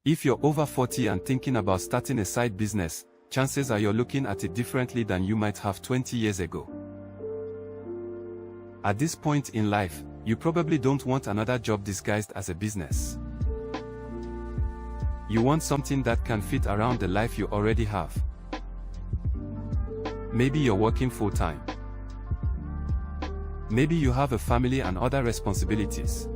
If you're over 40 and thinking about starting a side business, chances are you're looking at it differently than you might have 20 years ago. At this point in life, you probably don't want another job disguised as a business. You want something that can fit around the life you already have. Maybe you're working full-time. Maybe you have a family and other responsibilities.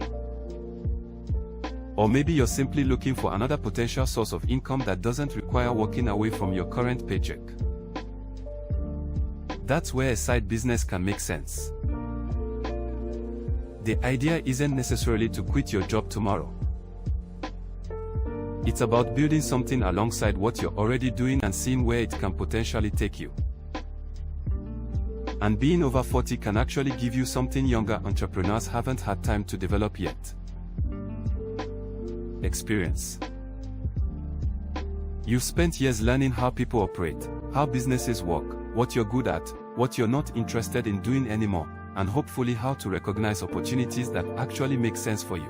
Or maybe you're simply looking for another potential source of income that doesn't require walking away from your current paycheck. That's where a side business can make sense. The idea isn't necessarily to quit your job tomorrow. It's about building something alongside what you're already doing and seeing where it can potentially take you. And being over 40 can actually give you something younger entrepreneurs haven't had time to develop yet. Experience. You've spent years learning how people operate, how businesses work, what you're good at, what you're not interested in doing anymore, and hopefully how to recognize opportunities that actually make sense for you.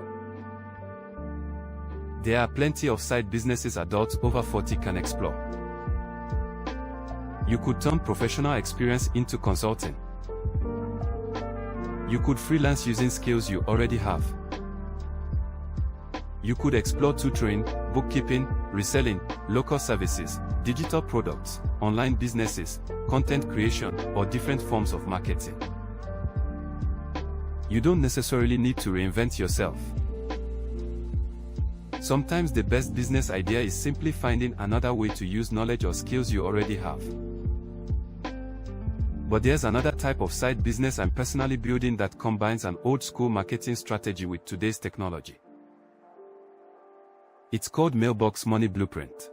There are plenty of side businesses adults over 40 can explore. You could turn professional experience into consulting. You could freelance using skills you already have. You could explore tutoring, bookkeeping, reselling, local services, digital products, online businesses, content creation, or different forms of marketing. You don't necessarily need to reinvent yourself. Sometimes the best business idea is simply finding another way to use knowledge or skills you already have. But there's another type of side business I'm personally building that combines an old-school marketing strategy with today's technology. It's called Mailbox Money Blueprint.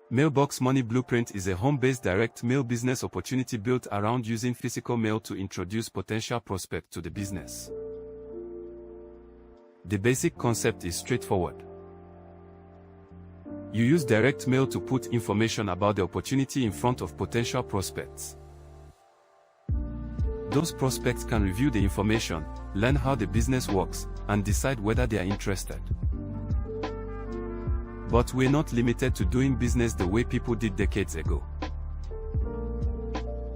Mailbox Money Blueprint is a home-based direct mail business opportunity built around using physical mail to introduce potential prospects to the business. The basic concept is straightforward. You use direct mail to put information about the opportunity in front of potential prospects. Those prospects can review the information, learn how the business works, and decide whether they are interested. But we're not limited to doing business the way people did decades ago.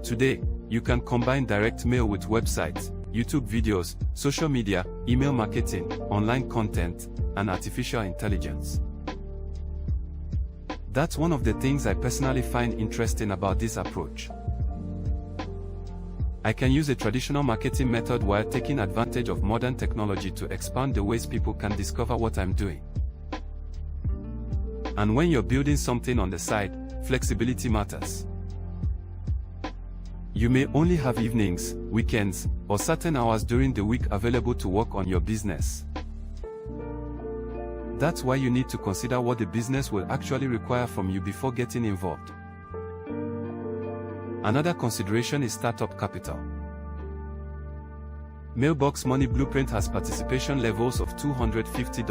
Today, you can combine direct mail with websites, YouTube videos, social media, email marketing, online content, and artificial intelligence. That's one of the things I personally find interesting about this approach. I can use a traditional marketing method while taking advantage of modern technology to expand the ways people can discover what I'm doing. And when you're building something on the side, flexibility matters. You may only have evenings, weekends, or certain hours during the week available to work on your business. That's why you need to consider what the business will actually require from you before getting involved. Another consideration is startup capital. Mailbox Money Blueprint has participation levels of $250,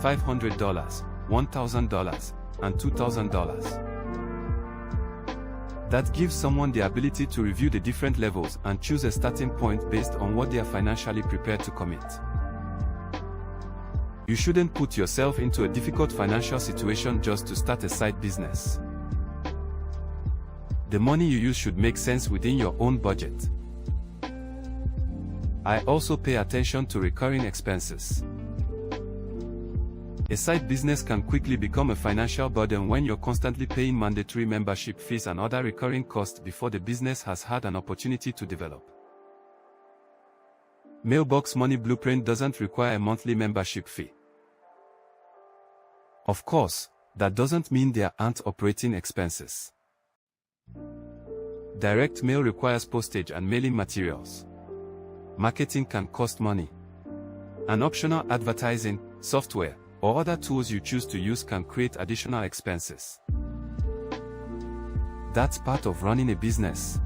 $500, $1,000, and $2,000. That gives someone the ability to review the different levels and choose a starting point based on what they are financially prepared to commit. You shouldn't put yourself into a difficult financial situation just to start a side business. The money you use should make sense within your own budget. I also pay attention to recurring expenses. A side business can quickly become a financial burden when you're constantly paying mandatory membership fees and other recurring costs before the business has had an opportunity to develop. Mailbox Money Blueprint doesn't require a monthly membership fee. Of course, that doesn't mean there aren't operating expenses. Direct mail requires postage and mailing materials. Marketing can cost money. And optional advertising, software, or other tools you choose to use can create additional expenses. That's part of running a business.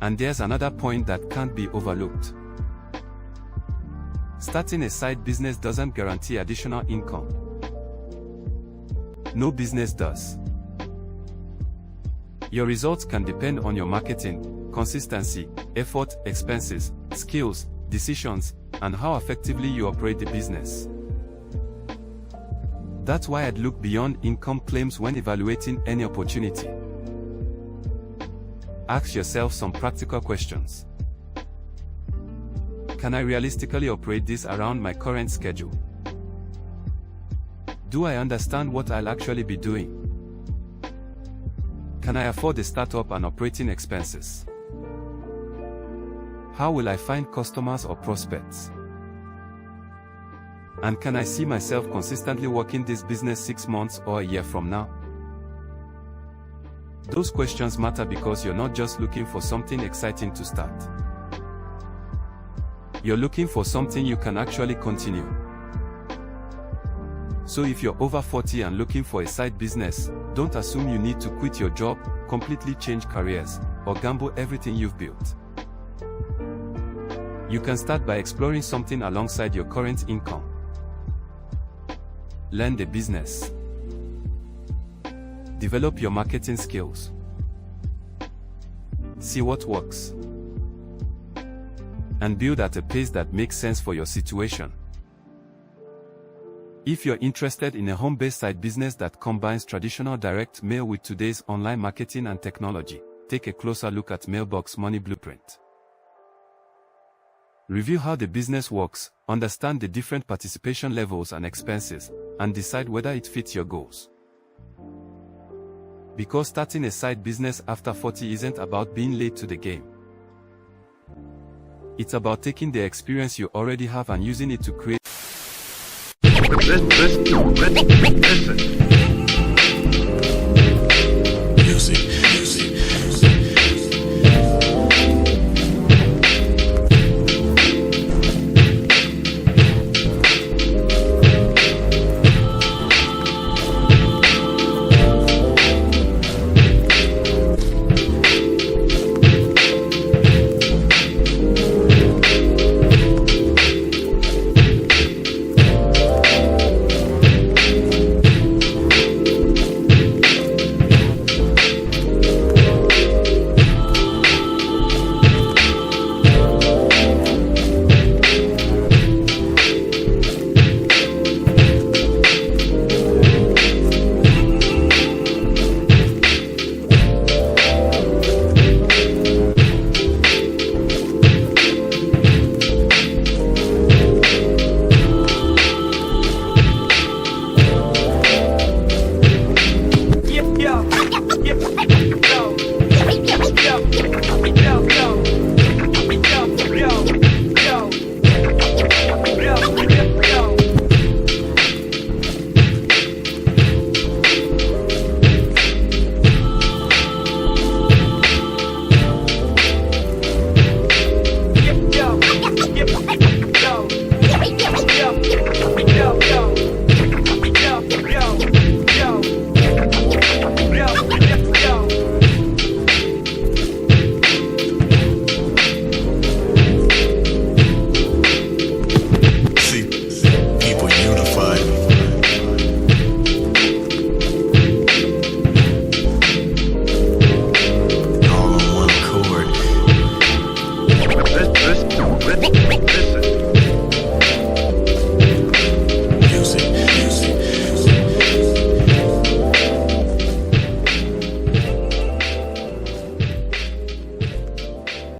And there's another point that can't be overlooked. Starting a side business doesn't guarantee additional income. No business does. Your results can depend on your marketing, consistency, effort, expenses, skills, decisions, and how effectively you operate the business. That's why I'd look beyond income claims when evaluating any opportunity. Ask yourself some practical questions. Can I realistically operate this around my current schedule? Do I understand what I'll actually be doing? Can I afford the startup and operating expenses? How will I find customers or prospects? And can I see myself consistently working this business 6 months or a year from now? Those questions matter because you're not just looking for something exciting to start. You're looking for something you can actually continue. So if you're over 40 and looking for a side business, don't assume you need to quit your job, completely change careers, or gamble everything you've built. You can start by exploring something alongside your current income. Learn the business. Develop your marketing skills. See what works. And build at a pace that makes sense for your situation. If you're interested in a home-based side business that combines traditional direct mail with today's online marketing and technology, take a closer look at Mailbox Money Blueprint. Review how the business works, understand the different participation levels and expenses, and decide whether it fits your goals. Because starting a side business after 40 isn't about being late to the game. It's about taking the experience you already have and using it to create